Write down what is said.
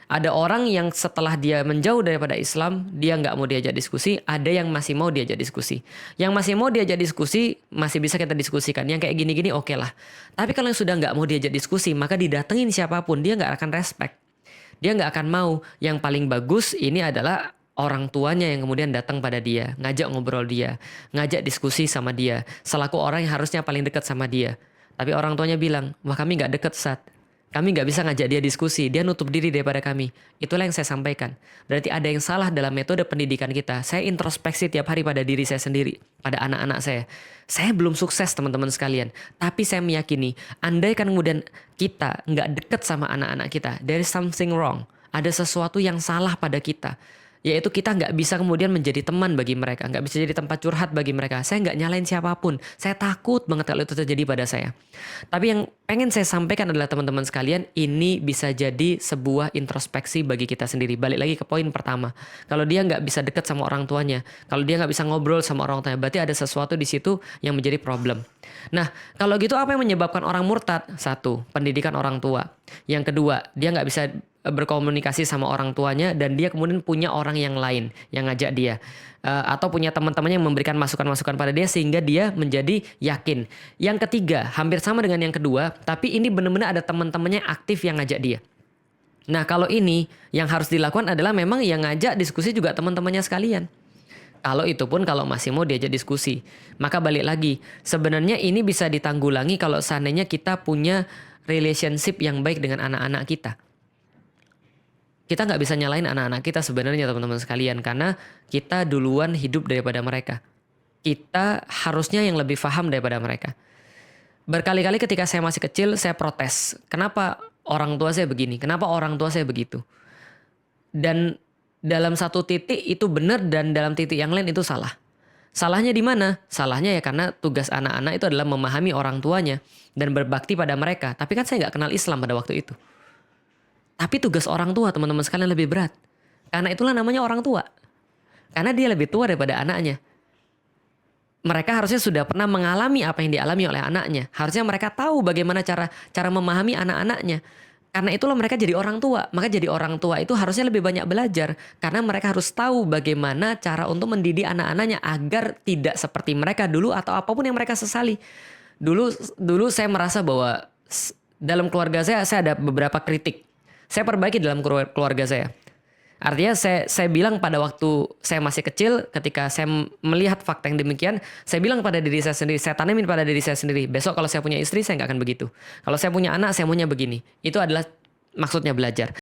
Ada orang yang setelah dia menjauh daripada Islam, dia nggak mau diajak diskusi. Ada yang masih mau diajak diskusi. Yang masih mau diajak diskusi, masih bisa kita diskusikan. Yang kayak gini-gini oke lah. Tapi kalau yang sudah nggak mau diajak diskusi, maka didatengin siapapun, dia nggak akan respect. Dia nggak akan mau. Yang paling bagus ini adalah orang tuanya yang kemudian datang pada dia, ngajak ngobrol dia, ngajak diskusi sama dia, selaku orang yang harusnya paling dekat sama dia. Tapi orang tuanya bilang, wah kami nggak deket Sat. Kami nggak bisa ngajak dia diskusi, dia nutup diri daripada kami. Itulah yang saya sampaikan. Berarti ada yang salah dalam metode pendidikan kita. Saya introspeksi tiap hari pada diri saya sendiri, pada anak-anak saya. Saya belum sukses teman-teman sekalian, tapi saya meyakini, andai kan kemudian kita nggak deket sama anak-anak kita, there is something wrong. Ada sesuatu yang salah pada kita. Yaitu kita nggak bisa kemudian menjadi teman bagi mereka, nggak bisa jadi tempat curhat bagi mereka. Saya nggak nyalain siapapun, saya takut banget kalau itu terjadi pada saya. Tapi yang pengen saya sampaikan adalah teman-teman sekalian, ini bisa jadi sebuah introspeksi bagi kita sendiri. Balik lagi ke poin pertama, kalau dia nggak bisa dekat sama orang tuanya, kalau dia nggak bisa ngobrol sama orang tuanya, berarti ada sesuatu di situ yang menjadi problem. Nah, kalau gitu apa yang menyebabkan orang murtad? Satu, pendidikan orang tua. Yang kedua, dia nggak bisa berkomunikasi sama orang tuanya dan dia kemudian punya orang yang lain yang ngajak dia. Atau punya teman-temannya yang memberikan masukan-masukan pada dia sehingga dia menjadi yakin. Yang ketiga, hampir sama dengan yang kedua, tapi ini benar-benar ada teman-temannya aktif yang ngajak dia. Nah, kalau ini yang harus dilakukan adalah memang yang ngajak diskusi juga teman-temannya sekalian. Kalau itu pun kalau masih mau diajak diskusi. Maka balik lagi, sebenarnya ini bisa ditanggulangi kalau seandainya kita punya relationship yang baik dengan anak-anak kita. Kita nggak bisa nyalain anak-anak kita sebenarnya teman-teman sekalian. Karena kita duluan hidup daripada mereka. Kita harusnya yang lebih paham daripada mereka. Berkali-kali ketika saya masih kecil, saya protes. Kenapa orang tua saya begini? Kenapa orang tua saya begitu? Dan dalam satu titik itu benar dan dalam titik yang lain itu salah. Salahnya di mana? Salahnya ya karena tugas anak-anak itu adalah memahami orang tuanya dan berbakti pada mereka. Tapi kan saya nggak kenal Islam pada waktu itu. Tapi tugas orang tua teman-teman sekalian lebih berat. Karena itulah namanya orang tua. Karena dia lebih tua daripada anaknya. Mereka harusnya sudah pernah mengalami apa yang dialami oleh anaknya. Harusnya mereka tahu bagaimana cara memahami anak-anaknya. Karena itulah mereka jadi orang tua. Maka jadi orang tua itu harusnya lebih banyak belajar. Karena mereka harus tahu bagaimana cara untuk mendidik anak-anaknya agar tidak seperti mereka dulu atau apapun yang mereka sesali. Dulu saya merasa bahwa dalam keluarga saya ada beberapa kritik. Saya perbaiki dalam keluarga saya. Artinya saya bilang pada waktu saya masih kecil, ketika saya melihat fakta yang demikian, saya bilang pada diri saya sendiri, saya tanamin pada diri saya sendiri, besok kalau saya punya istri, saya nggak akan begitu. Kalau saya punya anak, saya maunya begini. Itu adalah maksudnya belajar.